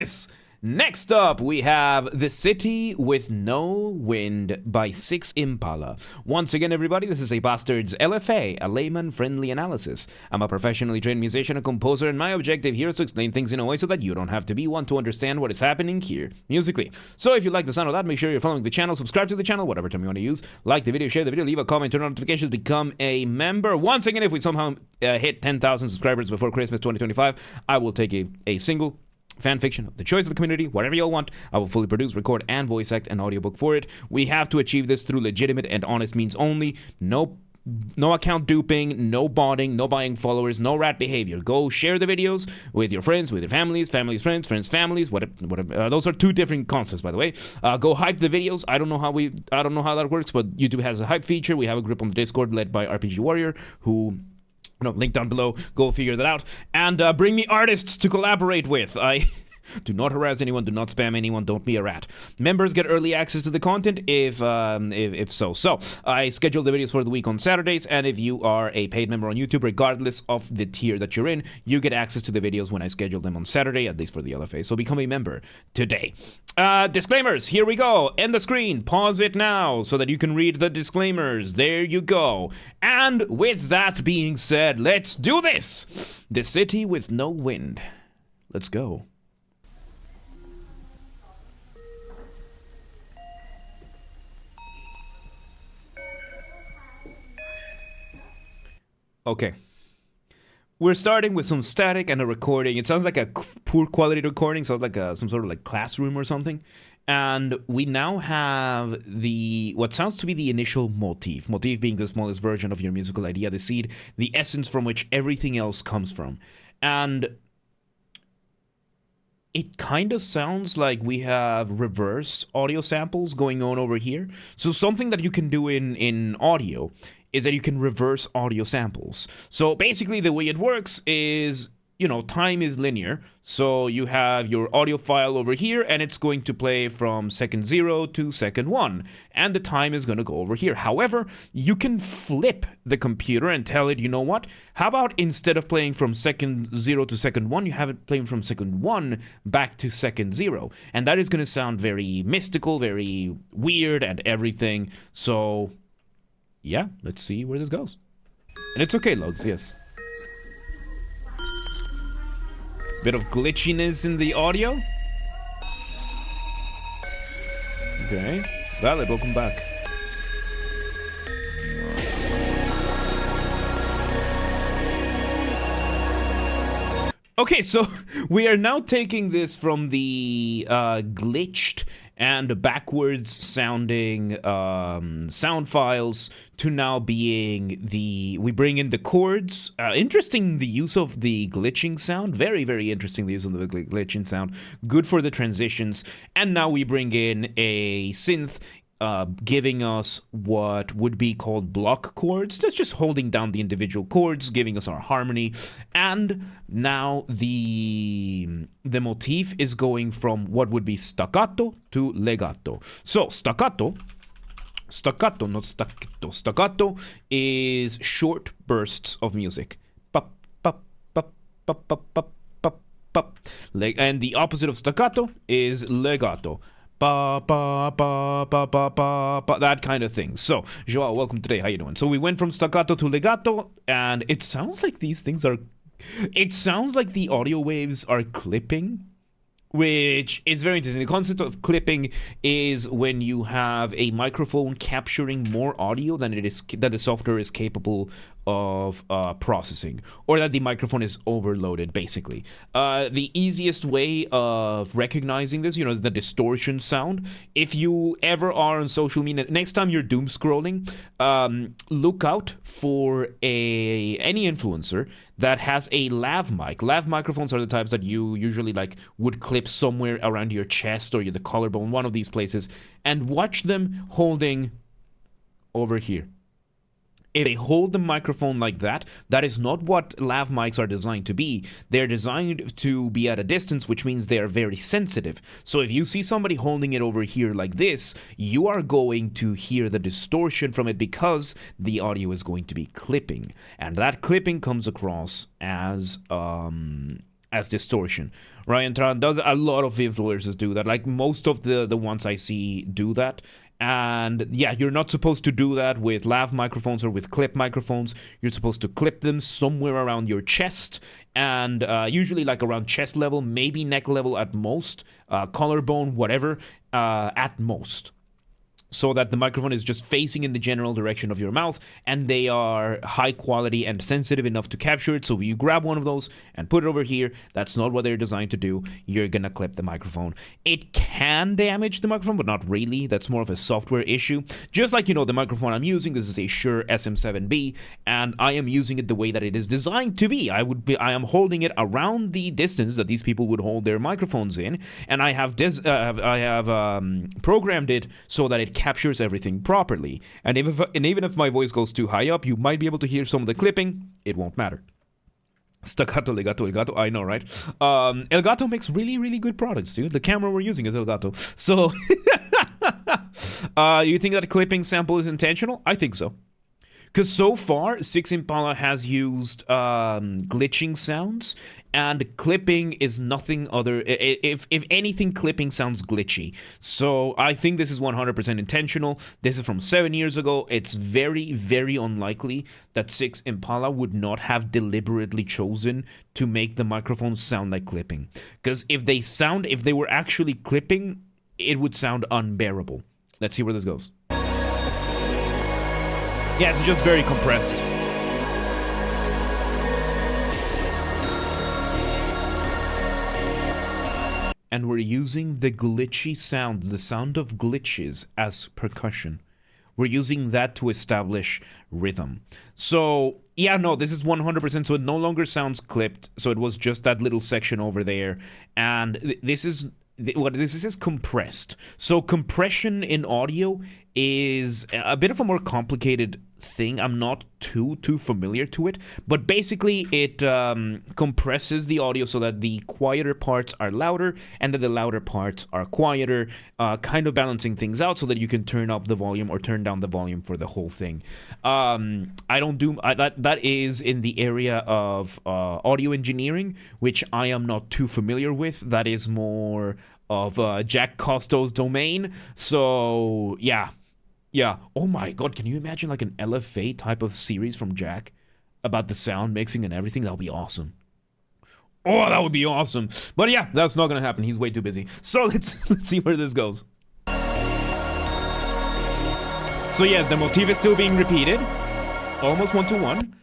this. Next up, we have The City with No Wind by Six Impala. Once again, everybody, this is a Basterd's LFA, a layman-friendly analysis. I'm a professionally trained musician and composer, and my objective here is to explain things in a way so that you don't have to be one to understand what is happening here musically. So if you like the sound of that, make sure you're following the channel, subscribe to the channel, whatever term you want to use, like the video, share the video, leave a comment, turn on notifications, become a member. Once again, if we somehow hit 10,000 subscribers before Christmas 2025, I will take a single fan fiction of the choice of the community, whatever you all want. I will fully produce, record, and voice act an audiobook for it. We have to achieve this through legitimate and honest means only. No account duping, no botting, no buying followers, no rat behavior. Go share the videos with your friends, with your families, friends, families, whatever. Those are two different concepts, by the way. Go hype the videos. I don't know how that works, but YouTube has a hype feature. We have a group on the Discord led by RPG Warrior, who, link down below. Go figure that out. And bring me artists to collaborate with. Do not harass anyone. Do not spam anyone. Don't be a rat. Members get early access to the content if so. So I schedule the videos for the week on Saturdays, and if you are a paid member on YouTube, regardless of the tier that you're in, you get access to the videos when I schedule them on Saturday, at least for the LFA. So become a member today. Disclaimers. Here we go. End the screen. Pause it now so that you can read the disclaimers. There you go. And with that being said, let's do this. The City with No Wind. Let's go. Okay. We're starting with some static and a recording. It sounds like a poor quality recording. Sounds like some sort of like classroom or something. And we now have what sounds to be the initial motif. Motif being the smallest version of your musical idea, the seed, the essence from which everything else comes from. And it kind of sounds like we have reverse audio samples going on over here. So something that you can do in audio is that you can reverse audio samples. So basically the way it works is, time is linear. So you have your audio file over here, and it's going to play from second 0 to second 1. And the time is going to go over here. However, you can flip the computer and tell it, you know what? How about instead of playing from second 0 to second 1, you have it playing from second 1 back to second 0. And that is going to sound very mystical, very weird and everything. So yeah, let's see where this goes. And it's okay, Logs, yes. Bit of glitchiness in the audio. Okay. Valid, welcome back. Okay, so we are now taking this from the glitched and backwards sounding sound files to now being we bring in the chords. Interesting, the use of the glitching sound. Very, very interesting, the use of the glitching sound. Good for the transitions. And now we bring in a synth giving us what would be called block chords. That's just holding down the individual chords, giving us our harmony. And now the motif is going from what would be staccato to legato. So staccato, not staccato. Staccato is short bursts of music. Pop, pop, pop, pop, pop, pop, pop, pop. And the opposite of staccato is legato. Ba, ba, ba, ba, ba, ba, ba, that kind of thing. So, Joao, welcome today. How you doing? So we went from staccato to legato, and it sounds like these things are... It sounds like the audio waves are clipping, which is very interesting. The concept of clipping is when you have a microphone capturing more audio than that the software is capable of processing, or that the microphone is overloaded, basically. The easiest way of recognizing this, is the distortion sound. If you ever are on social media, next time you're doom scrolling, look out for any influencer that has a lav mic. Lav microphones are the types that you usually would clip somewhere around your chest or the collarbone, one of these places, and watch them holding over here. If they hold the microphone like that, that is not what lav mics are designed to be. They're designed to be at a distance, which means they are very sensitive. So if you see somebody holding it over here like this, you are going to hear the distortion from it because the audio is going to be clipping. And that clipping comes across as as distortion. Ryan Tran does, a lot of influencers do that. Like most of the ones I see do that. And yeah, you're not supposed to do that with lav microphones or with clip microphones. You're supposed to clip them somewhere around your chest, and usually like around chest level, maybe neck level at most, collarbone, whatever, at most, so that the microphone is just facing in the general direction of your mouth, and they are high quality and sensitive enough to capture it. So you grab one of those and put it over here. That's not what they're designed to do. You're gonna clip the microphone. It can damage the microphone, but not really. That's more of a software issue. Just like, the microphone I'm using, this is a Shure SM7B, and I am using it the way that it is designed to be. I am holding it around the distance that these people would hold their microphones in, and I have programmed it so that it captures everything properly. And even if my voice goes too high up, you might be able to hear some of the clipping. It won't matter. Staccato, legato, Elgato. I know, right? Elgato makes really, really good products, dude. The camera we're using is Elgato. So, you think that clipping sample is intentional? I think so. Because so far, 6 Impala has used glitching sounds, and clipping is nothing other. If anything, clipping sounds glitchy. So I think this is 100% intentional. This is from 7 years ago. It's very, very unlikely that 6 Impala would not have deliberately chosen to make the microphones sound like clipping. Because if they were actually clipping, it would sound unbearable. Let's see where this goes. Yeah, it's just very compressed. And we're using the glitchy sounds, the sound of glitches, as percussion. We're using that to establish rhythm. So, yeah, no, this is 100%, so it no longer sounds clipped. So it was just that little section over there. And this is compressed. So compression in audio is a bit of a more complicated thing. I'm not too familiar to it, but basically it compresses the audio so that the quieter parts are louder and that the louder parts are quieter, kind of balancing things out so that you can turn up the volume or turn down the volume for the whole thing. That is in the area of audio engineering, which I am not too familiar with. That is more of Jack Costo's domain. So yeah. Oh my god, can you imagine like an LFA type of series from Jack about the sound mixing and everything? That would be awesome. Oh, that would be awesome. But yeah, that's not gonna happen. He's way too busy. So let's see where this goes. So yeah, the motif is still being repeated, almost 1-to-1.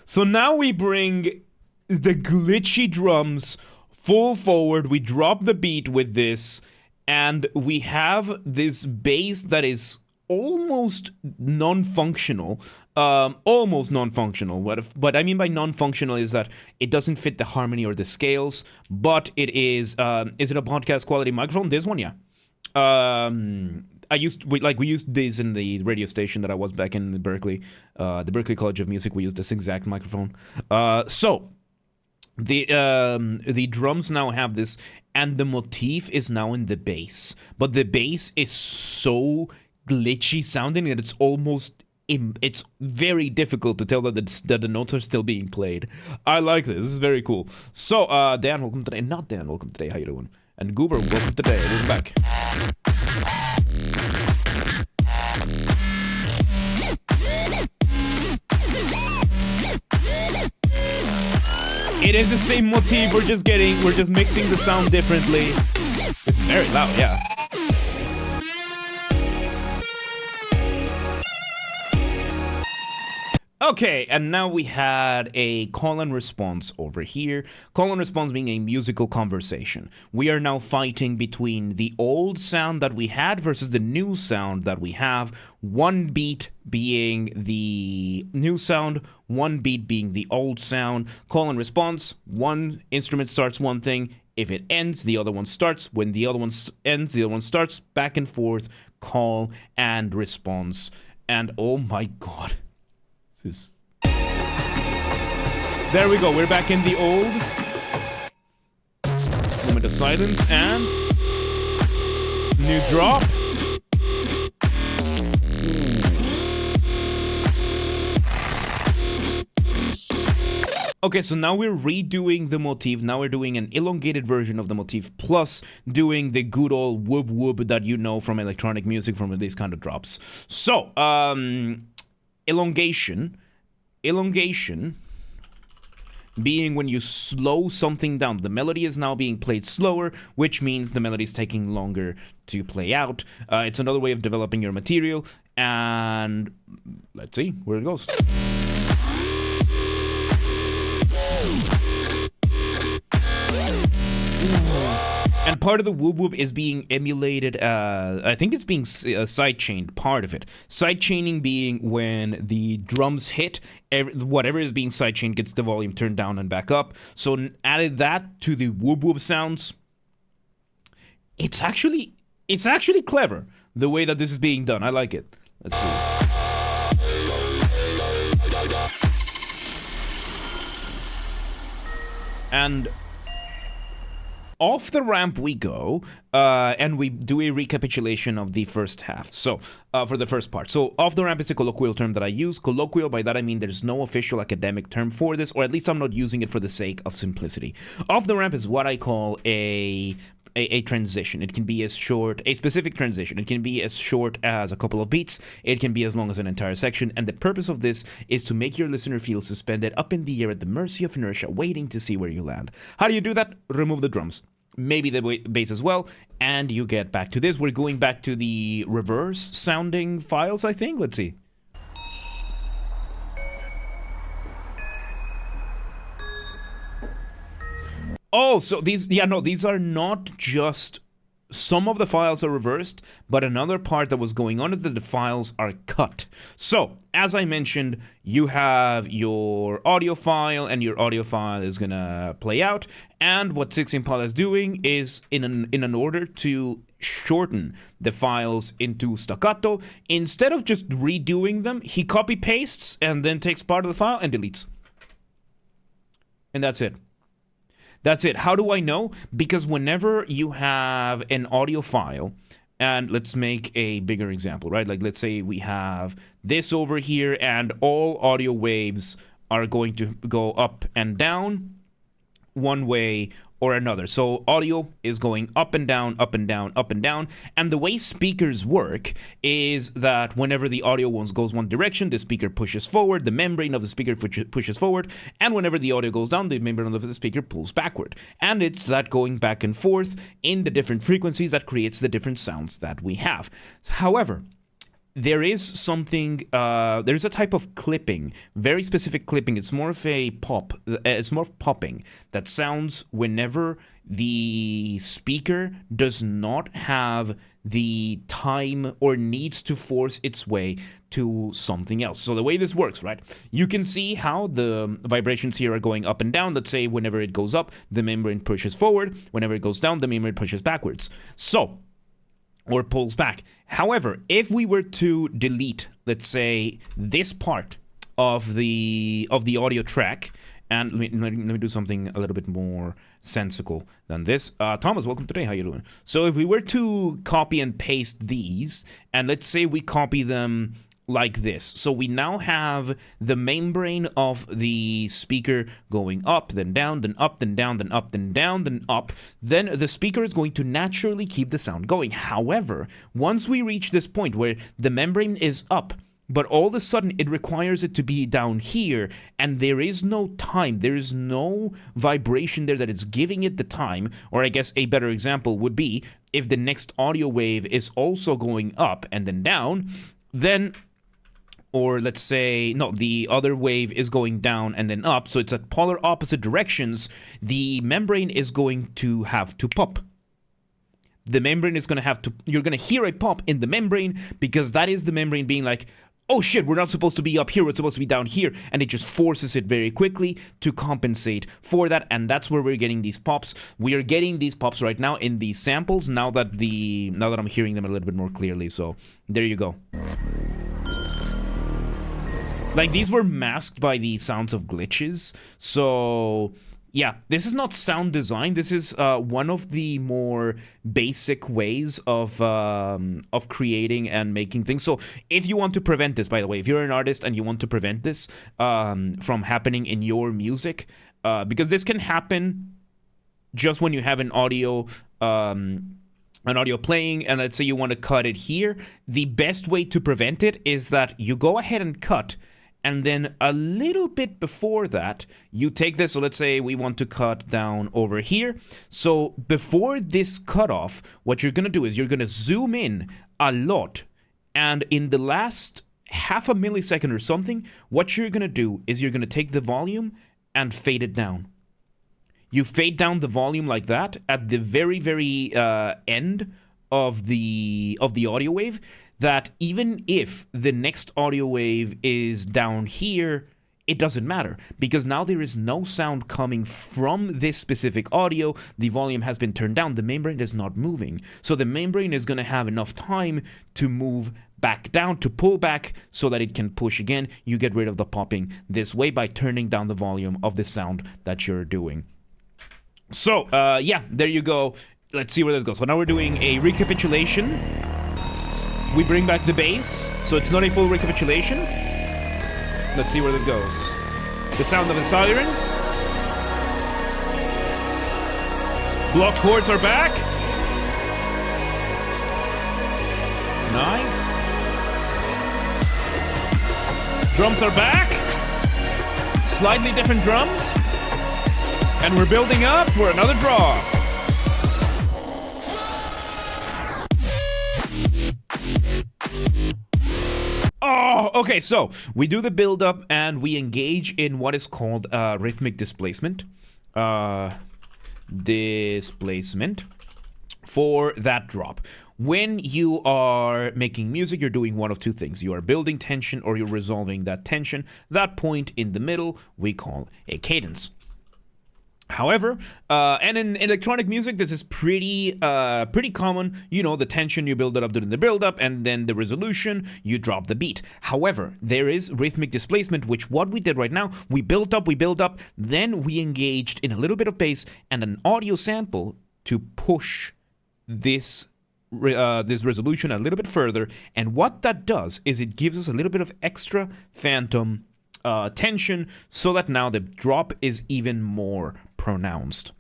So now we bring the glitchy drums full forward. We drop the beat with this, and we have this bass that is almost non-functional. Almost non-functional. What I mean by non-functional is that it doesn't fit the harmony or the scales, but it is it a podcast quality microphone? This one, yeah. We used this in the radio station that I was back in Berkeley, the Berkeley College of Music. We used this exact microphone. So the drums now have this, and the motif is now in the bass, but the bass is so glitchy sounding that it's almost it's very difficult to tell that the notes are still being played. I like this. This is very cool. So Dan, welcome today. Not Dan, welcome today. How you doing? And Goober, welcome today. Welcome back. It is the same motif. We're just mixing the sound differently. It's very loud, yeah. Okay, and now we had a call and response over here. Call and response being a musical conversation. We are now fighting between the old sound that we had versus the new sound that we have. One beat being the new sound, one beat being the old sound. Call and response, one instrument starts one thing. If it ends, the other one starts. When the other one ends, the other one starts. Back and forth, call and response. And oh my god. There we go. We're back in the old. Moment of silence and new drop. Okay, so now we're redoing the motif. Now we're doing an elongated version of the motif, plus doing the good old whoop whoop that you know from electronic music, from these kind of drops. So, elongation being when you slow something down. The melody is now being played slower, which means the melody is taking longer to play out. It's another way of developing your material, and let's see where it goes. And part of the whoop whoop is being emulated. I think it's being sidechained, part of it. Sidechaining being when the drums hit, whatever is being sidechained gets the volume turned down and back up. So added that to the whoop whoop sounds. It's actually clever, the way that this is being done. I like it. Let's see. And off the ramp we go, and we do a recapitulation of the first half. So, for the first part. So, off the ramp is a colloquial term that I use. Colloquial, by that I mean there's no official academic term for this, or at least I'm not using it for the sake of simplicity. Off the ramp is what I call a transition. It can be as short, a specific transition. It can be as short as a couple of beats. It can be as long as an entire section. And the purpose of this is to make your listener feel suspended up in the air at the mercy of inertia, waiting to see where you land. How do you do that? Remove the drums. Maybe the bass as well. And you get back to this. We're going back to the reverse sounding files, I think. Let's see. Oh, so these are not just, some of the files are reversed, but another part that was going on is that the files are cut. So, as I mentioned, you have your audio file, and your audio file is gonna play out, and what Six Impala is doing is, in an order to shorten the files into staccato, instead of just redoing them, he copy-pastes, and then takes part of the file and deletes. And that's it. That's it. How do I know? Because whenever you have an audio file, and let's make a bigger example, right? Like, let's say we have this over here, and all audio waves are going to go up and down one way or another. So audio is going up and down, up and down, up and down. And the way speakers work is that whenever the audio goes one direction, the speaker pushes forward, the membrane of the speaker pushes forward, and whenever the audio goes down, the membrane of the speaker pulls backward. And it's that going back and forth in the different frequencies that creates the different sounds that we have. However, there is something, there's a type of clipping, very specific clipping. It's more of a pop, it's more of popping that sounds whenever the speaker does not have the time or needs to force its way to something else. So the way this works, right? You can see how the vibrations here are going up and down. Let's say whenever it goes up, the membrane pushes forward. Whenever it goes down, the membrane pushes backwards. So, or pulls back. However, if we were to delete, let's say, this part of the audio track, and let me do something a little bit more sensical than this. Thomas, welcome today. How you doing? So if we were to copy and paste these, and let's say we copy them like this. So we now have the membrane of the speaker going up, then down, then up, then down, then up, then down, then up. Then the speaker is going to naturally keep the sound going. However, once we reach this point where the membrane is up, but all of a sudden it requires it to be down here, and there is no time, there is no vibration there that is giving it the time, or I guess a better example would be if the next audio wave is also going up and then down, then, or let's say, no, the other wave is going down and then up, so it's at polar opposite directions, the membrane is going to have to pop. The membrane is going to have to, you're going to hear a pop in the membrane, because that is the membrane being like, oh shit, we're not supposed to be up here, we're supposed to be down here, and it just forces it very quickly to compensate for that, and that's where we're getting these pops. We are getting these pops right now in these samples, now that I'm hearing them a little bit more clearly, so there you go. Like, these were masked by the sounds of glitches, so Yeah, this is not sound design. This is one of the more basic ways of creating and making things. So, if you want to prevent this, by the way, if you're an artist and you want to prevent this from happening in your music, because this can happen just when you have an audio playing, and let's say you want to cut it here. The best way to prevent it is that you go ahead and cut. And then a little bit before that, you take this. So let's say we want to cut down over here. So before this cutoff, what you're going to do is you're going to zoom in a lot. And in the last half a millisecond or something, what you're going to do is you're going to take the volume and fade it down. You fade down the volume like that at the very, very end of the audio wave, that even if the next audio wave is down here, it doesn't matter, because now there is no sound coming from this specific audio. The volume has been turned down. The membrane is not moving. So the membrane is going to have enough time to move back down, to pull back so that it can push again. You get rid of the popping this way by turning down the volume of the sound that you're doing. So, yeah, there you go. Let's see where this goes. So now we're doing a recapitulation. We bring back the bass, so it's not a full recapitulation. Let's see where this goes. The sound of a siren. Blocked chords are back. Nice. Drums are back. Slightly different drums. And we're building up for another drop. Oh, okay, so we do the build-up and we engage in what is called rhythmic displacement. Displacement for that drop. When you are making music, you're doing one of two things. You are building tension or you're resolving that tension. That point in the middle we call a cadence. However, and in electronic music, this is pretty common. You know, the tension, you build it up during the build-up, and then the resolution, you drop the beat. However, there is rhythmic displacement, which what we did right now, we built up, then we engaged in a little bit of bass and an audio sample to push this resolution a little bit further. And what that does is it gives us a little bit of extra phantom tension, so that now the drop is even more pronounced.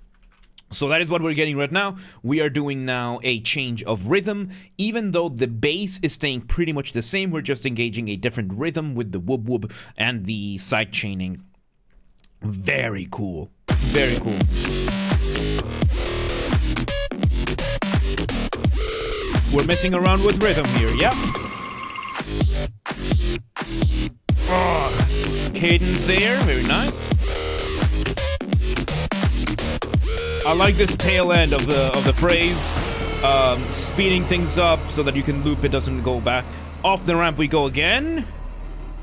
So that is what we're getting right now. We are doing now a change of rhythm. Even though the bass is staying pretty much the same, we're just engaging a different rhythm with the whoop whoop and the side chaining. Very cool. Very cool. We're messing around with rhythm here, yeah? Oh, cadence there, very nice. I like this tail end of the phrase, speeding things up so that you can loop it, doesn't go back. Off the ramp we go again.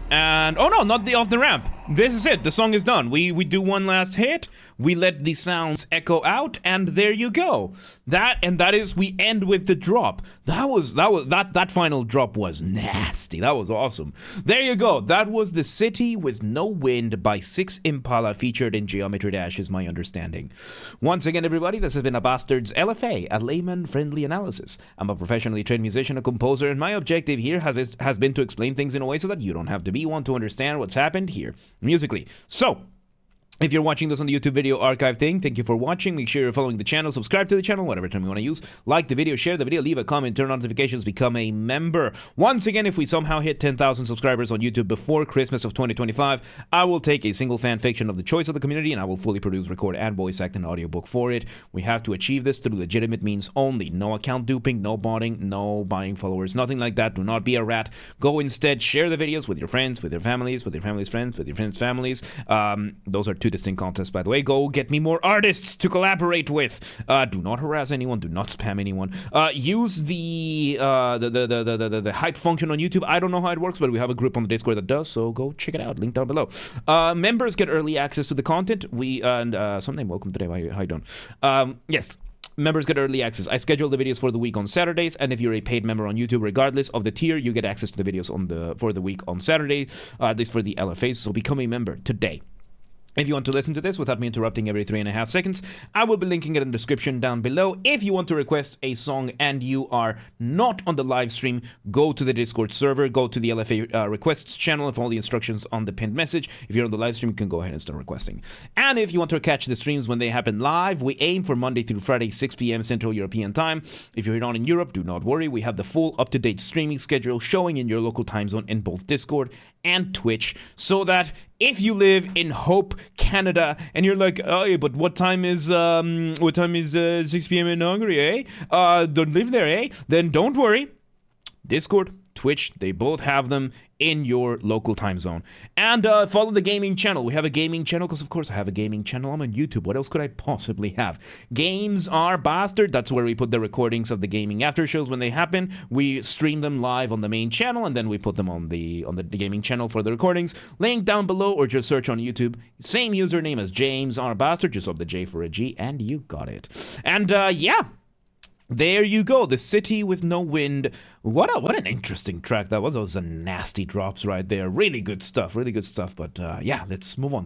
And, oh no, not the off the ramp. This is it, the song is done. We do one last hit, we let the sounds echo out, and there you go. That is, we end with the drop. That final drop was nasty. That was awesome. There you go. That was The City with No Wind by 6 Impala, featured in Geometry Dash, is my understanding. Once again, everybody, this has been a Basterd's LFA, a layman-friendly analysis. I'm a professionally trained musician, a composer, and my objective here has been to explain things in a way so that you don't have to be one to understand what's happened here musically. So, if you're watching this on the YouTube video archive thing, thank you for watching. Make sure you're following the channel, subscribe to the channel, whatever term you want to use. Like the video, share the video, leave a comment, turn on notifications, become a member. Once again, if we somehow hit 10,000 subscribers on YouTube before Christmas of 2025, I will take a single fan fiction of the choice of the community and I will fully produce, record, and voice act an audiobook for it. We have to achieve this through legitimate means only. No account duping, no botting, no buying followers, nothing like that. Do not be a rat. Go instead, share the videos with your friends, with your families, with your family's friends, with your friends' families. Those are two distinct contests, by the way. Go get me more artists to collaborate with. Do not harass anyone. Do not spam anyone. Use the hype function on YouTube. I don't know how it works, but we have a group on the Discord that does, so go check it out. Link down below. Members get early access to the content. Sometime welcome today. How you doing? Yes. Members get early access. I schedule the videos for the week on Saturdays, and if you're a paid member on YouTube, regardless of the tier, you get access to the videos for the week on Saturday, at least for the LFAs. So become a member today. If you want to listen to this without me interrupting every 3.5 seconds, I will be linking it in the description down below. If you want to request a song and you are not on the live stream, go to the Discord server, go to the LFA requests channel and follow the instructions on the pinned message. If you're on the live stream, you can go ahead and start requesting. And if you want to catch the streams when they happen live, we aim for Monday through Friday, 6 p.m. Central European Time. If you're not in Europe, do not worry. We have the full up-to-date streaming schedule showing in your local time zone in both Discord and Twitch, so that if you live in Hope, Canada, and you're like, oh, but what time is 6 p.m. in Hungary, eh? Don't live there, eh? Then don't worry. Discord, Twitch, they both have them in your local time zone. And follow the gaming channel. We have a gaming channel because, of course, I have a gaming channel. I'm on YouTube. What else could I possibly have? Games are Basterd. That's where we put the recordings of the gaming after shows when they happen. We stream them live on the main channel, and then we put them on the gaming channel for the recordings. Link down below, or just search on YouTube. Same username as James R. Basterd. Just swap the J for a G, and you got it. And yeah. There you go, The City with No Wind. What an interesting track that was. Those are nasty drops right there. Really good stuff, but yeah, let's move on.